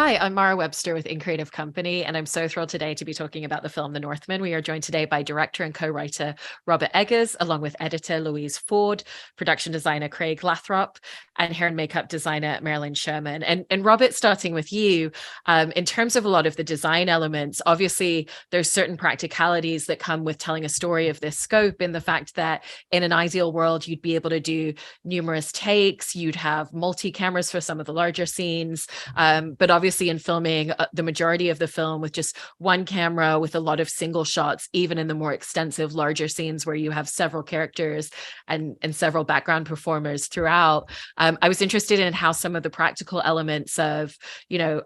Hi, I'm Mara Webster with In Creative Company, and I'm so thrilled today to be talking about the film The Northman. We are joined today by director and co-writer Robert Eggers, along with editor Louise Ford, production designer Craig Lathrop, and hair and makeup designer Maralyn Sherman. And Robert, starting with you, in terms of a lot of the design elements, obviously there's certain practicalities that come with telling a story of this scope, in the fact that in an ideal world, you'd be able to do numerous takes, you'd have multi-cameras for some of the larger scenes, but obviously in filming the majority of the film with just one camera with a lot of single shots, even in the more extensive larger scenes where you have several characters and several background performers throughout. I was interested in how some of the practical elements of,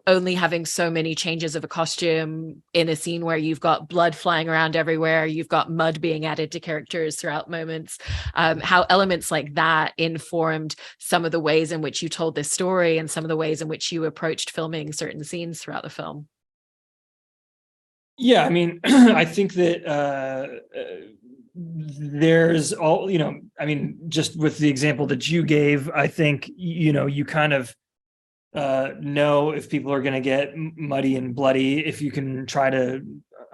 only having so many changes of a costume in a scene where you've got blood flying around everywhere, you've got mud being added to characters throughout moments, how elements like that informed some of the ways in which you told this story and some of the ways in which you approached filming certain scenes throughout the film. Yeah, I mean, I think that there's all, just with the example that you gave, I think, you kind of know if people are going to get muddy and bloody, if you can try to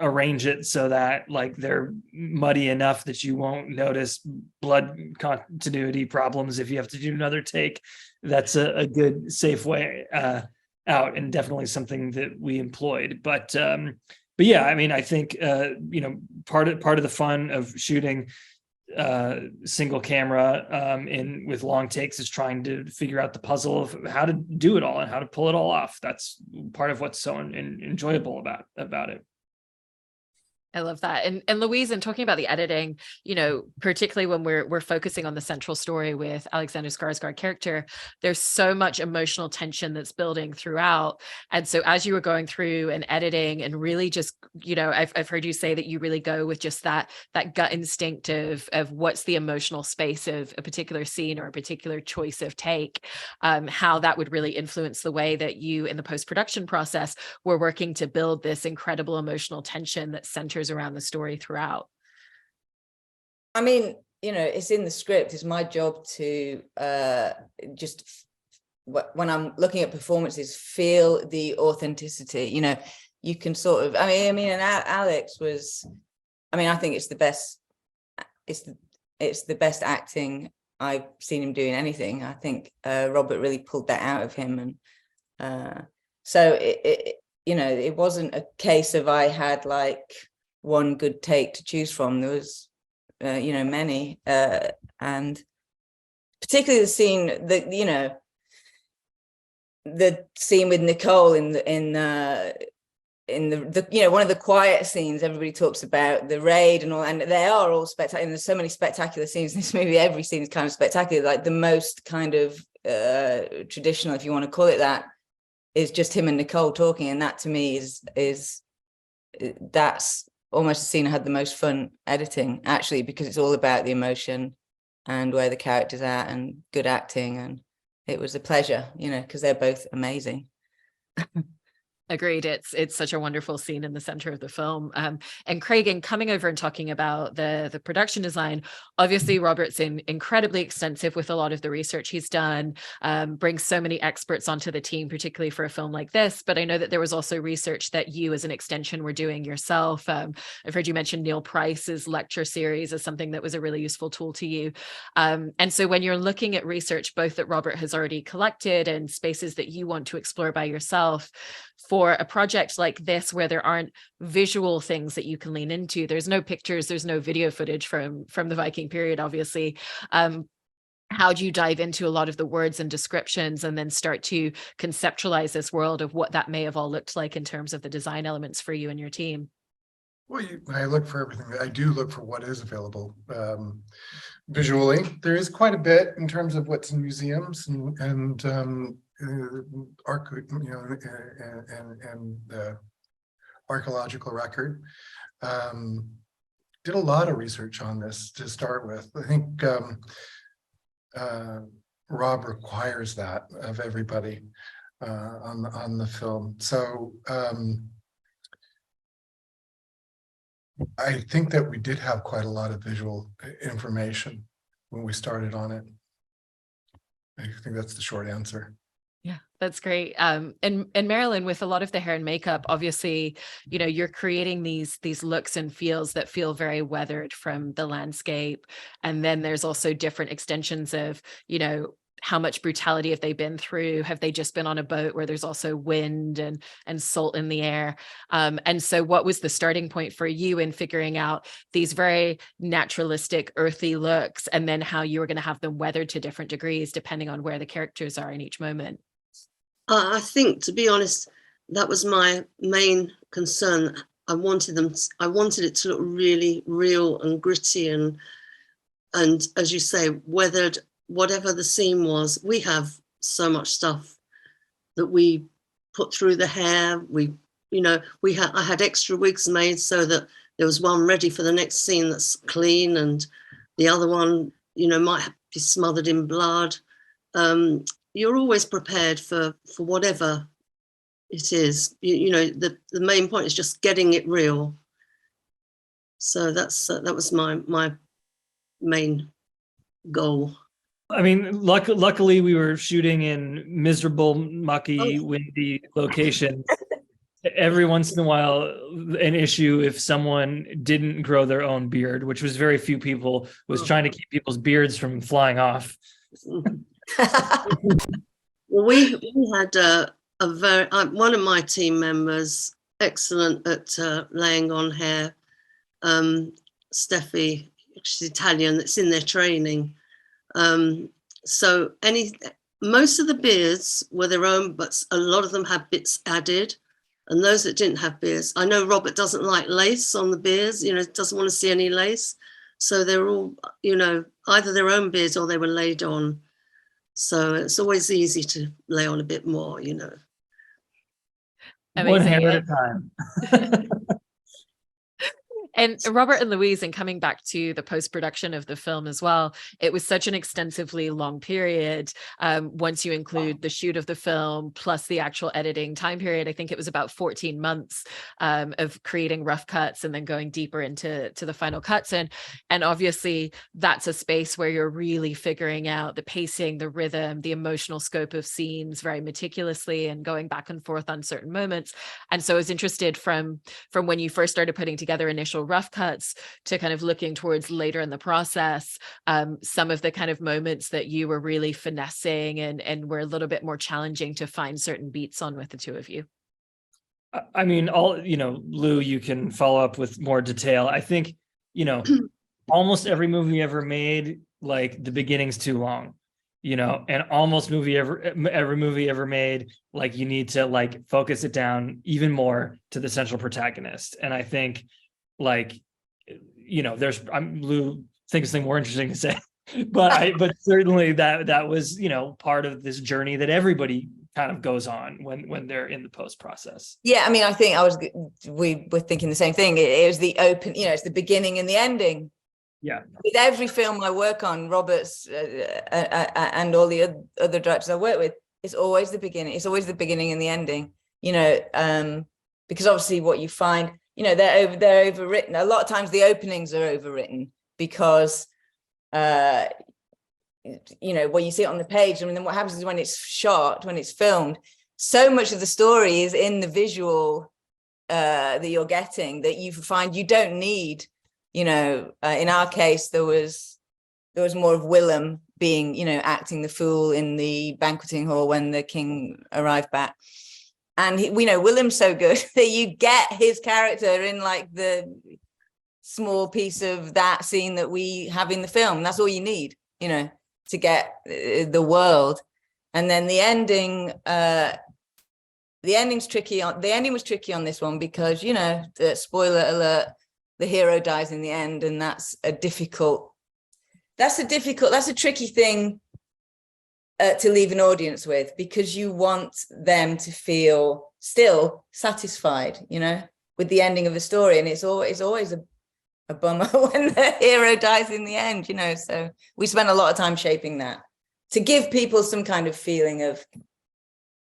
arrange it so that like they're muddy enough that you won't notice blood continuity problems if you have to do another take. That's a good, safe way out, and definitely something that we employed. But yeah, I mean, I think part of the fun of shooting single camera in with long takes is trying to figure out the puzzle of how to do it all and how to pull it all off. That's part of what's so enjoyable about it. I love that. And Louise, in talking about the editing, particularly when we're focusing on the central story with Alexander Skarsgård character, there's so much emotional tension that's building throughout. And so as you were going through and editing and really just, I've heard you say that you really go with just that gut instinct of what's the emotional space of a particular scene or a particular choice of take, how that would really influence the way that you in the post-production process were working to build this incredible emotional tension that centers around the story throughout. I mean, it's in the script. It's my job to just, when I'm looking at performances, feel the authenticity. You can sort of, I mean, and Alex was, I think it's the best. It's the best acting I've seen him doing anything. I think Robert really pulled that out of him, and so it wasn't a case of I had like one good take to choose from. There was many, and particularly the scene that the scene with Nicole in the one of the quiet scenes everybody talks about, the raid and all, and they are all spectacular, and there's so many spectacular scenes in this movie. Every scene is kind of spectacular. Like the most kind of traditional, if you want to call it that, is just him and Nicole talking, and that to me is that's almost the scene I had the most fun editing, actually, because it's all about the emotion and where the character's at and good acting, and it was a pleasure, because they're both amazing. Agreed. It's such a wonderful scene in the center of the film. And Craig, in coming over and talking about the production design, obviously Robert's incredibly extensive with a lot of the research he's done, brings so many experts onto the team, particularly for a film like this. But I know that there was also research that you as an extension were doing yourself. I've heard you mention Neil Price's lecture series as something that was a really useful tool to you. And so when you're looking at research, both that Robert has already collected and spaces that you want to explore by yourself, for a project like this where there aren't visual things that you can lean into, there's no pictures, there's no video footage from the Viking period, obviously. How do you dive into a lot of the words and descriptions and then start to conceptualize this world of what that may have all looked like in terms of the design elements for you and your team? Well, I look for everything. I do look for what is available visually. There is quite a bit in terms of what's in museums and art, and the archaeological record. Did a lot of research on this to start with. I think Rob requires that of everybody on the film. So I think that we did have quite a lot of visual information when we started on it. I think that's the short answer. Yeah, that's great. And Maralyn, with a lot of the hair and makeup, obviously, you know, you're creating these looks and feels that feel very weathered from the landscape. And then there's also different extensions of, you know, how much brutality have they been through? Have they just been on a boat where there's also wind and salt in the air? And so what was the starting point for you in figuring out these very naturalistic, earthy looks, and then how you were going to have them weathered to different degrees depending on where the characters are in each moment? I think, to be honest, that was my main concern. I wanted it to look really real and gritty and as you say, weathered. Whatever the scene was, we have so much stuff that we put through the hair. I had extra wigs made so that there was one ready for the next scene that's clean, and the other one, might be smothered in blood. You're always prepared for whatever it is. The main point is just getting it real. So that was my main goal. I mean, luckily we were shooting in miserable, mucky, windy locations. Every once in a while, an issue if someone didn't grow their own beard, which was very few people, was trying to keep people's beards from flying off. Well, we had one of my team members, excellent at laying on hair, Steffi, she's Italian, that's in their training. So most of the beards were their own, but a lot of them had bits added, and those that didn't have beards. I know Robert doesn't like lace on the beards, doesn't want to see any lace. So they're all, either their own beards or they were laid on. So it's always easy to lay on a bit more, Amazing. One hair at a time. And Robert and Louise, and coming back to the post-production of the film as well, it was such an extensively long period. Once you include the shoot of the film plus the actual editing time period, I think it was about 14 months of creating rough cuts and then going deeper into the final cuts. And obviously that's a space where you're really figuring out the pacing, the rhythm, the emotional scope of scenes very meticulously and going back and forth on certain moments. And so I was interested from when you first started putting together initial rough cuts to kind of looking towards later in the process, some of the kind of moments that you were really finessing and were a little bit more challenging to find certain beats on with the two of you. I mean, Lou, you can follow up with more detail. I think, almost every movie ever made, like the beginning's too long, and almost every movie ever made, like you need to like focus it down even more to the central protagonist. And I think Lou thinks something more interesting to say, but certainly that was, part of this journey that everybody kind of goes on when they're in the post process. Yeah, I mean, I think we were thinking the same thing. It was the open, it's the beginning and the ending. Yeah. With every film I work on, Robert's and all the other directors I work with, it's always the beginning. It's always the beginning and the ending. Because obviously what you find, they're overwritten. A lot of times the openings are overwritten because, when you see it on the page, and then what happens is when it's shot, when it's filmed, so much of the story is in the visual that you're getting that you find you don't need, in our case, there was more of Willem being, acting the fool in the banqueting hall when the king arrived back. And we know Willem's so good that you get his character in like the small piece of that scene that we have in the film. That's all you need, to get the world. And then the ending, the ending's tricky. The ending was tricky on this one because, the spoiler alert, the hero dies in the end, and that's a tricky thing to leave an audience with, because you want them to feel still satisfied, with the ending of the story. And it's always a bummer when the hero dies in the end, so we spent a lot of time shaping that to give people some kind of feeling of,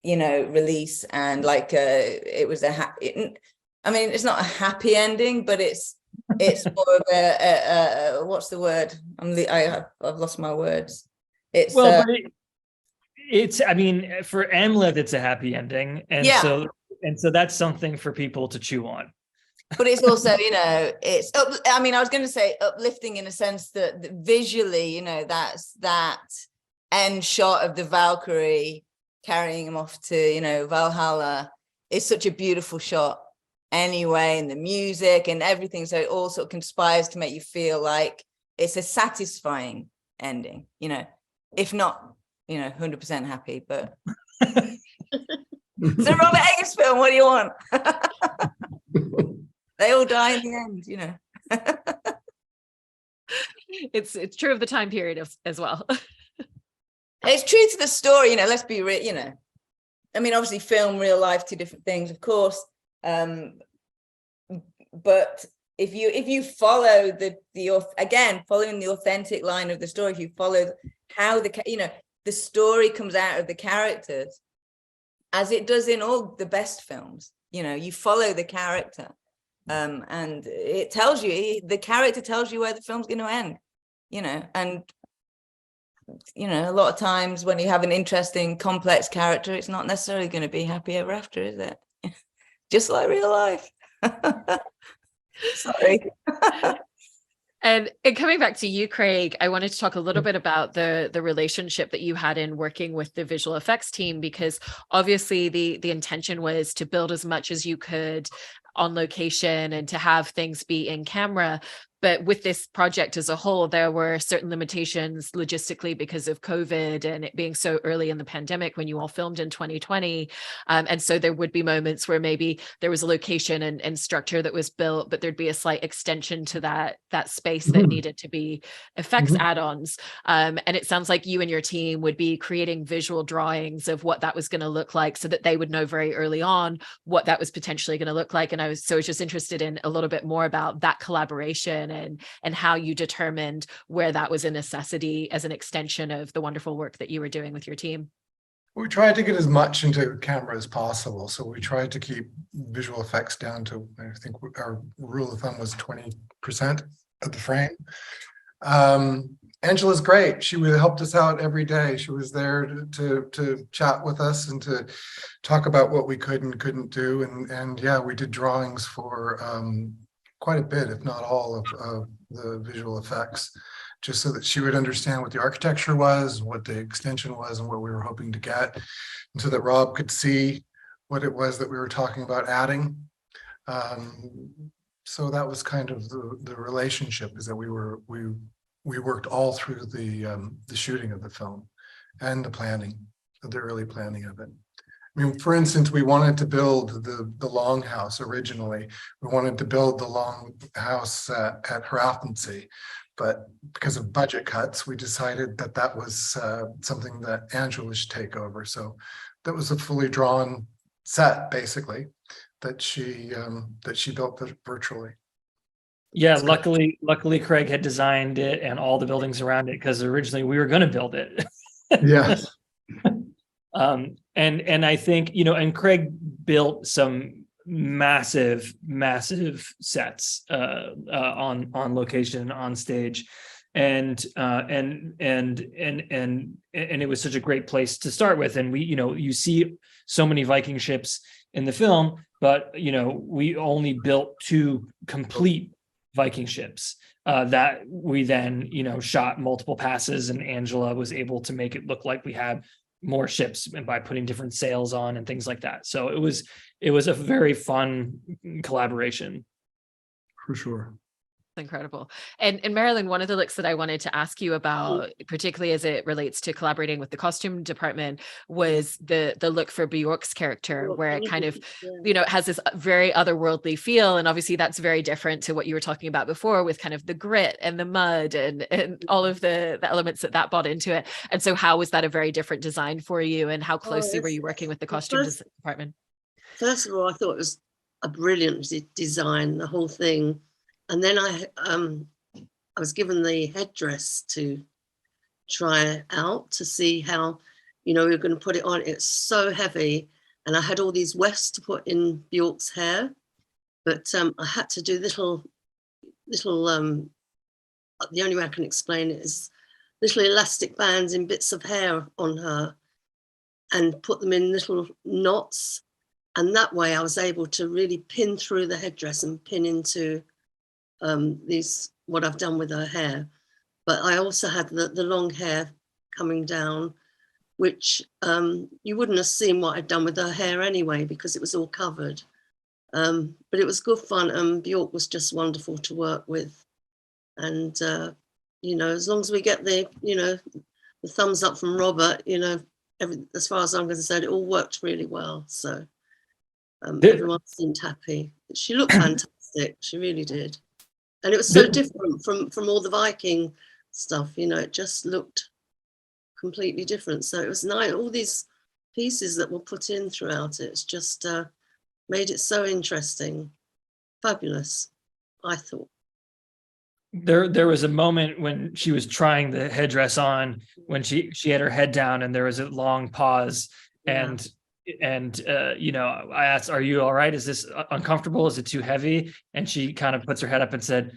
release, and like it was it's not a happy ending, but it's more of a what's the word? I've lost my words. It's it's, I mean, for Amleth, it's a happy ending. And Yeah. so that's something for people to chew on. But it's also, it's I mean, I was going to say uplifting in a sense that visually, that's that end shot of the Valkyrie carrying him off to, Valhalla is such a beautiful shot anyway, and the music and everything. So it all sort of conspires to make you feel like it's a satisfying ending, if not, 100% happy, but it's a Robert Eggers film. What do you want? They all die in the end, It's true of the time period as well. It's true to the story, let's be real, I mean, obviously film, real life, two different things, of course. But if you follow following the authentic line of the story, if you follow how the story comes out of the characters, as it does in all the best films, you follow the character. And it tells you, the character tells you where the film's going to end, and a lot of times when you have an interesting, complex character, it's not necessarily going to be happy ever after, is it? Just like real life. Sorry. And coming back to you, Craig, I wanted to talk a little bit about the relationship that you had in working with the visual effects team, because obviously the intention was to build as much as you could on location and to have things be in camera. But with this project as a whole, there were certain limitations logistically because of COVID and it being so early in the pandemic when you all filmed in 2020. And so there would be moments where maybe there was a location and structure that was built, but there'd be a slight extension to that space that needed to be effects add-ons. And it sounds like you and your team would be creating visual drawings of what that was going to look like so that they would know very early on what that was potentially going to look like. And I was just interested in a little bit more about that collaboration and how you determined where that was a necessity as an extension of the wonderful work that you were doing with your team. We tried to get as much into camera as possible. So we tried to keep visual effects down to, I think our rule of thumb was 20% of the frame. Angela's great. She would helped us out every day. She was there to chat with us and to talk about what we could and couldn't do. And yeah, we did drawings for quite a bit, if not all of the visual effects, just so that she would understand what the architecture was, what the extension was, and what we were hoping to get, and so that Rob could see what it was that we were talking about adding. So that was kind of the relationship, is that we worked all through the shooting of the film and the planning, the early planning of it. I mean, for instance, we wanted to build the longhouse originally. We wanted to build the longhouse at Hrathency, but because of budget cuts, we decided that was something that Angela should take over. So that was a fully drawn set, basically, that she built virtually. Yeah, luckily Craig had designed it and all the buildings around it, because originally we were going to build it. Yes. And I think, and Craig built some massive sets on location, on stage, and it was such a great place to start with. And we, you see so many Viking ships in the film, but we only built 2 complete Viking ships that we then shot multiple passes, and Angela was able to make it look like we had more ships and by putting different sails on and things like that. So it was a very fun collaboration. For sure. Incredible. And Maralyn, one of the looks that I wanted to ask you about, particularly as it relates to collaborating with the costume department, was the look for Bjork's character, where it kind of, has this very otherworldly feel. And obviously that's very different to what you were talking about before, with kind of the grit and the mud and all of the elements that brought into it. And so how was that a very different design for you, and how closely were you working with the costume department? First of all, I thought it was a brilliant design, the whole thing. And then I was given the headdress to try out to see how, we were going to put it on. It's so heavy, and I had all these wefts to put in Bjork's hair, but I had to do little. The only way I can explain it is little elastic bands in bits of hair on her, and put them in little knots. And that way I was able to really pin through the headdress and pin into what I've done with her hair. But I also had the long hair coming down, which you wouldn't have seen what I'd done with her hair anyway, because it was all covered. But it was good fun, and Bjork was just wonderful to work with. And, as long as we get the thumbs up from Robert, as far as I'm concerned, it all worked really well. So everyone seemed happy. She looked fantastic. She really did. And it was so different from all the Viking stuff, it just looked completely different. So it was nice. All these pieces that were put in throughout it, it's just made it so interesting. Fabulous, I thought. There was a moment when she was trying the headdress on, when she had her head down, and there was a long pause. Yeah. And I asked, "Are you all right? Is this uncomfortable? Is it too heavy?" And she kind of puts her head up and said,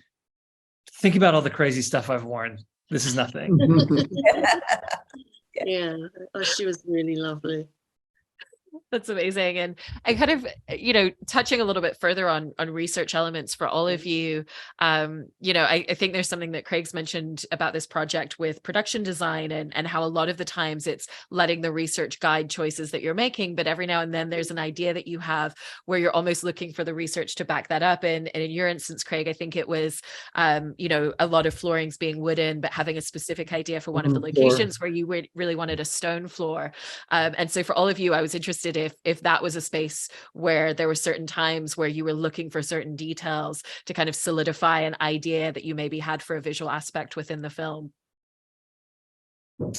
"Think about all the crazy stuff I've worn. This is nothing." Yeah. Oh, she was really lovely. That's amazing. And kind of, touching a little bit further on research elements for all of you, I think there's something that Craig's mentioned about this project with production design and how a lot of the times it's letting the research guide choices that you're making, but every now and then there's an idea that you have where you're almost looking for the research to back that up. And in your instance, Craig, I think it was, a lot of floorings being wooden, but having a specific idea for one of the locations where you really wanted a stone floor. And so for all of you, I was interested if that was a space where there were certain times where you were looking for certain details to kind of solidify an idea that you maybe had for a visual aspect within the film. Well,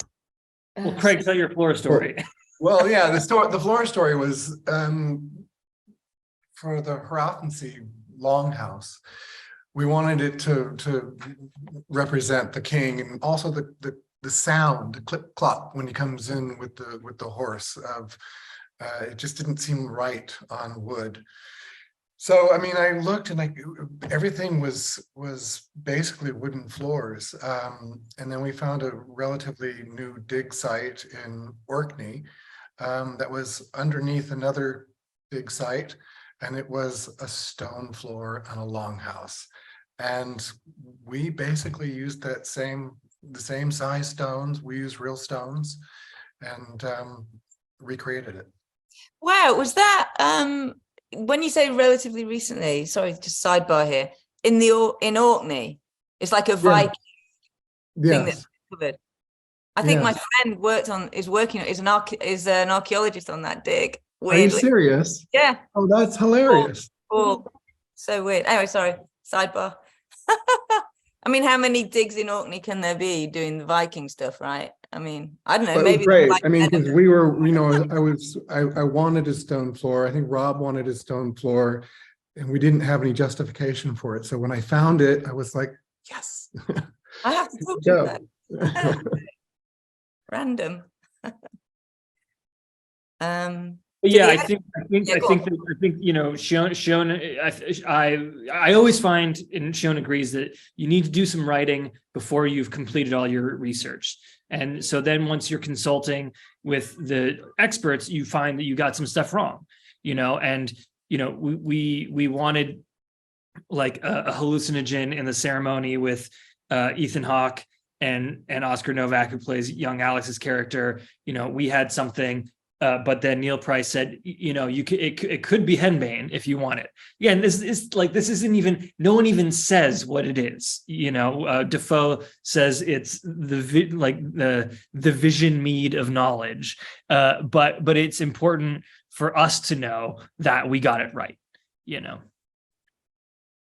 Craig, tell your floor story. Well, yeah, the floor story was for the Hraffensee longhouse. We wanted it to represent the king, and also the sound, the clip clop when he comes in with the horse. It just didn't seem right on wood. So I mean, I looked and everything was basically wooden floors. And then we found a relatively new dig site in Orkney that was underneath another dig site, and it was a stone floor on a longhouse. And we basically used the same size stones. We used real stones and recreated it. Wow, was that when you say relatively recently? Sorry, just sidebar here. In Orkney, it's like a Viking thing that's covered. I think my friend is an archaeologist on that dig. Weirdly. Are you serious? Yeah. Oh, that's hilarious. Cool. So weird. Anyway, sorry. Sidebar. I mean, how many digs in Orkney can there be doing the Viking stuff, right? I mean, I don't know. Maybe great. I mean, because we were, I wanted a stone floor. I think Rob wanted a stone floor, and we didn't have any justification for it. So when I found it, I was like, yes. I have to talk to that. Random. Yeah, I think Sean, I always find, and Sean agrees, that you need to do some writing before you've completed all your research. And so then once you're consulting with the experts, you find that you got some stuff wrong, and we wanted like a hallucinogen in the ceremony with Ethan Hawke and Oscar Novak, who plays young Alex's character. We had something. But then Neil Price said, it could be henbane if you want it. Yeah, and this isn't even, no one even says what it is. Defoe says it's the vision mead of knowledge. But it's important for us to know that we got it right.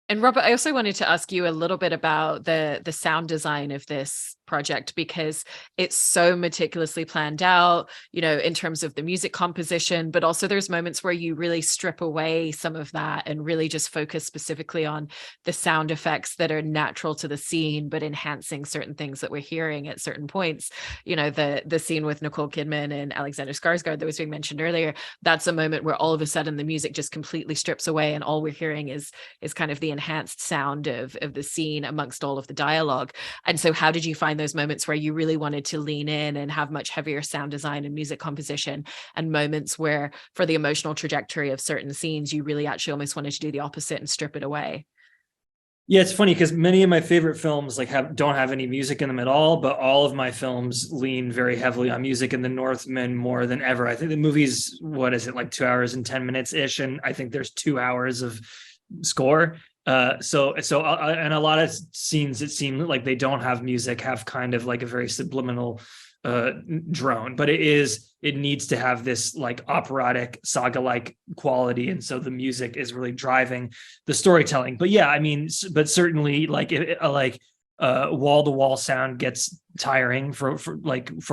And Robert, I also wanted to ask you a little bit about the sound design of this project, because it's so meticulously planned out, in terms of the music composition, but also there's moments where you really strip away some of that and really just focus specifically on the sound effects that are natural to the scene, but enhancing certain things that we're hearing at certain points. The scene with Nicole Kidman and Alexander Skarsgård that was being mentioned earlier, that's a moment where all of a sudden the music just completely strips away and all we're hearing is kind of the enhanced sound of the scene amongst all of the dialogue. And so how did you find find those moments where you really wanted to lean in and have much heavier sound design and music composition, and moments where for the emotional trajectory of certain scenes, you really actually almost wanted to do the opposite and strip it away? Yeah, it's funny because many of my favorite films don't have any music in them at all, but all of my films lean very heavily on music, in The Northman more than ever. I think the movie's, what is it, like 2 hours and 10 minutes ish, and I think there's 2 hours of score. So and a lot of scenes it seemed like they don't have music, have kind of like a very subliminal drone, but it needs to have this like operatic saga-like quality, and so the music is really driving the storytelling. But yeah, I mean, but certainly like wall-to-wall sound gets tiring for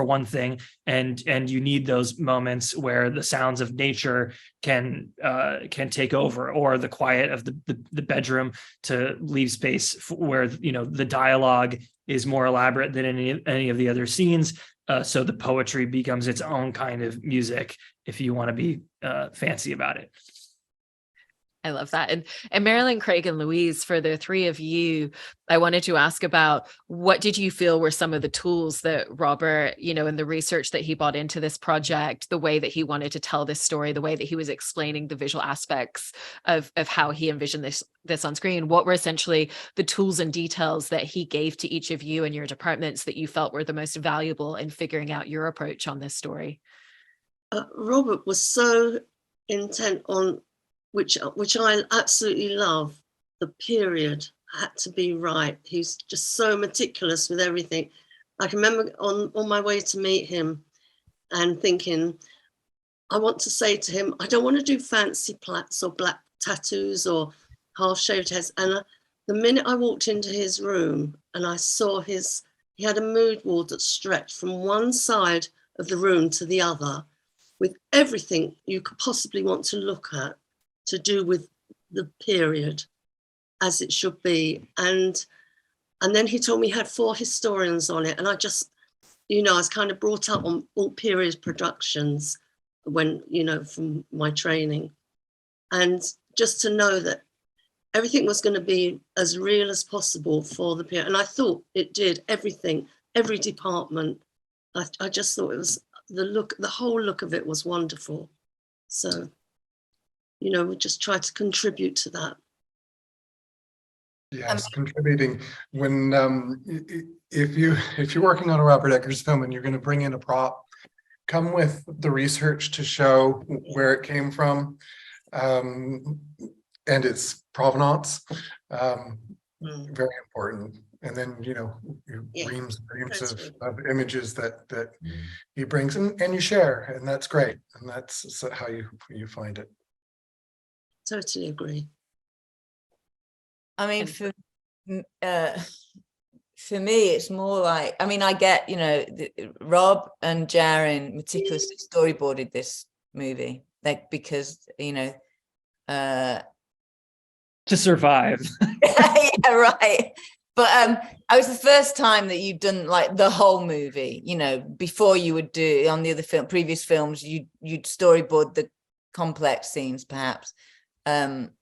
one thing, and you need those moments where the sounds of nature can take over, or the quiet of the bedroom to leave space where the dialogue is more elaborate than any of the other scenes. So the poetry becomes its own kind of music, if you want to be fancy about it. I love that. And Maralyn, Craig, and Louise, for the three of you, I wanted to ask about, what did you feel were some of the tools that Robert, in the research that he brought into this project, the way that he wanted to tell this story, the way that he was explaining the visual aspects of how he envisioned this on screen? What were essentially the tools and details that he gave to each of you and your departments that you felt were the most valuable in figuring out your approach on this story? Robert was so intent on, which I absolutely love, the period had to be right. He's just so meticulous with everything. I can remember on my way to meet him and thinking, I want to say to him, I don't want to do fancy plaits or black tattoos or half-shaved heads. And the minute I walked into his room and I saw he had a mood board that stretched from one side of the room to the other with everything you could possibly want to look at, to do with the period as it should be. And then he told me he had 4 historians on it. And I just, I was kind of brought up on all period productions when, from my training. And just to know that everything was going to be as real as possible for the period. And I thought it did everything, every department. I just thought it was the whole look of it was wonderful. So, we just try to contribute to that. Yes, contributing. When if you're working on a Robert Eggers film and you're going to bring in a prop, come with the research to show where it came from, and its provenance. Very important. And then reams and reams of images that he brings, and you share, and that's great. And that's how you find it. Totally agree. I mean, for me, it's more like, I get, Rob and Jaren meticulously storyboarded this movie, like, because, to survive. Yeah, right. But I was the first time that you'd done like the whole movie, before you would do on the other previous films, you'd storyboard the complex scenes, perhaps. But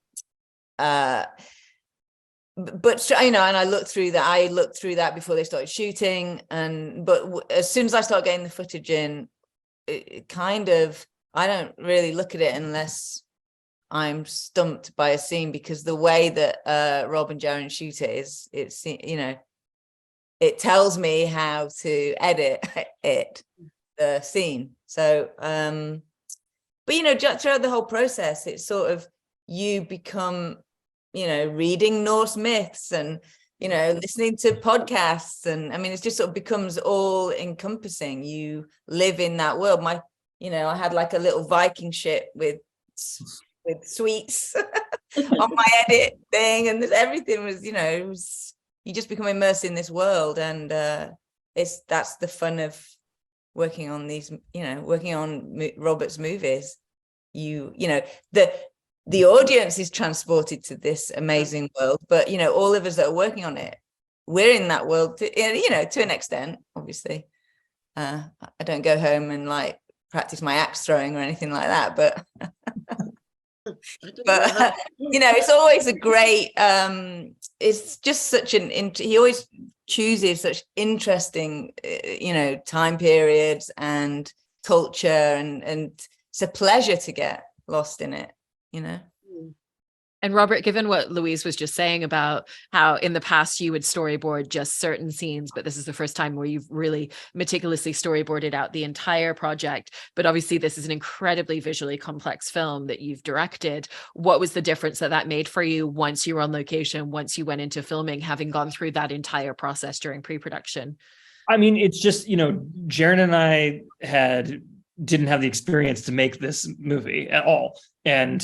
and I looked through that before they started shooting, but as soon as I start getting the footage in, it kind of, I don't really look at it unless I'm stumped by a scene, because the way that Rob and Jaren shoot it it tells me how to edit the scene. So but throughout the whole process, it's sort of, you become, reading Norse myths and, listening to podcasts. And it just sort of becomes all encompassing. You live in that world. I had like a little Viking ship with sweets on my edit thing. And everything was, you just become immersed in this world. And that's the fun of working on these, working on Robert's movies. The audience is transported to this amazing world, but all of us that are working on it, we're in that world to an extent. Obviously, I don't go home and like practice my axe throwing or anything like that, but it's always a great. It's just such he always chooses such interesting, time periods and culture, and it's a pleasure to get lost in it, And Robert, given what Louise was just saying about how in the past you would storyboard just certain scenes, but this is the first time where you've really meticulously storyboarded out the entire project. But obviously this is an incredibly visually complex film that you've directed. What was the difference that made for you once you were on location, once you went into filming, having gone through that entire process during pre-production? I mean, it's just, Jaren and I didn't have the experience to make this movie at all. And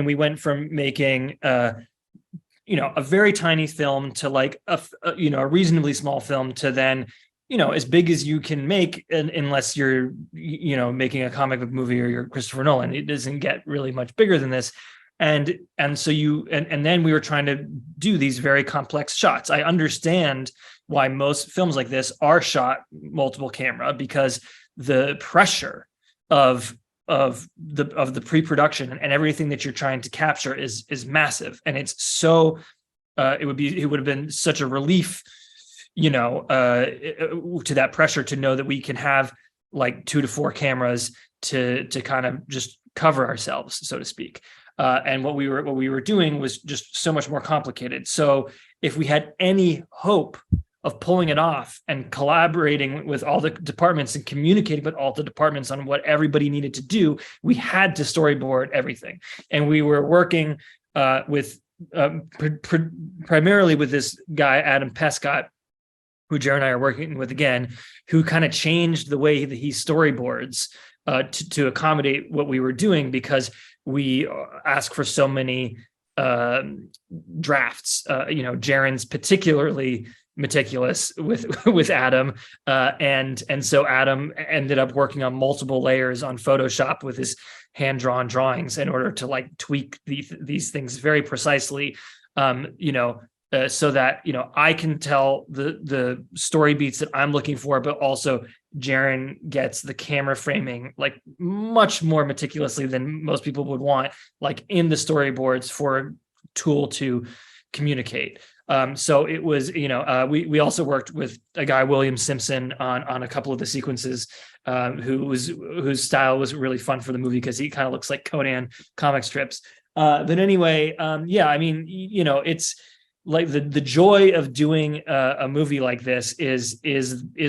we went from making, a very tiny film to like a reasonably small film to then, as big as you can make, unless you're, making a comic book movie or you're Christopher Nolan. It doesn't get really much bigger than this. And so then we were trying to do these very complex shots. I understand why most films like this are shot multiple camera, because the pressure of the pre-production and everything that you're trying to capture is massive. And it's so it would have been such a relief, to that pressure, to know that we can have like 2 to 4 cameras to kind of just cover ourselves, so to speak. And what we were doing was just so much more complicated. So if we had any hope of pulling it off and collaborating with all the departments and communicating with all the departments on what everybody needed to do, we had to storyboard everything. And we were working with primarily with this guy, Adam Pescott, who Jared and I are working with again, who kind of changed the way that he storyboards to accommodate what we were doing, because we ask for so many drafts. Jaren's particularly meticulous with Adam, and so Adam ended up working on multiple layers on Photoshop with his hand-drawn drawings in order to like tweak these things very precisely, so that I can tell the story beats that I'm looking for, but also Jaren gets the camera framing like much more meticulously than most people would want, like in the storyboards for a tool to communicate. So it was, we also worked with a guy, William Simpson, on a couple of the sequences, whose style was really fun for the movie because he kind of looks like Conan comic strips. But anyway, it's like the joy of doing a movie like this is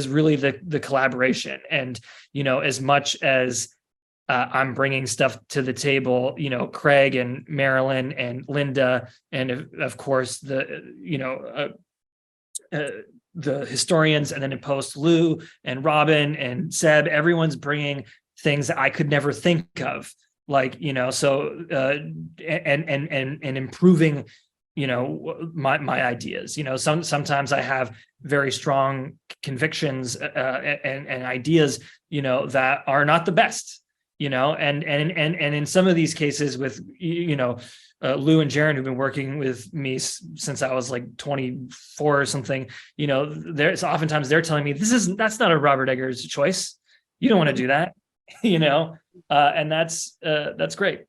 really the collaboration. And, as much as I'm bringing stuff to the table, Craig and Maralyn and Linda, and of course the historians, and then in post Lou and Robin and Seb, everyone's bringing things that I could never think of, like, and improving, my ideas. Sometimes I have very strong convictions and ideas, that are not the best. And in some of these cases with, Lou and Jaren, who've been working with me since I was like 24 or something, there's oftentimes they're telling me that's not a Robert Eggers choice. You don't want to do that, and that's great.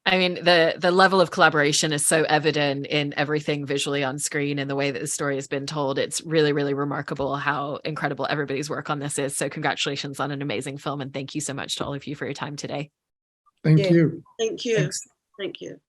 I mean, the level of collaboration is so evident in everything visually on screen and the way that the story has been told. It's really, really remarkable how incredible everybody's work on this is. So congratulations on an amazing film. And thank you so much to all of you for your time today. Thank you. Thank you. Thanks. Thank you.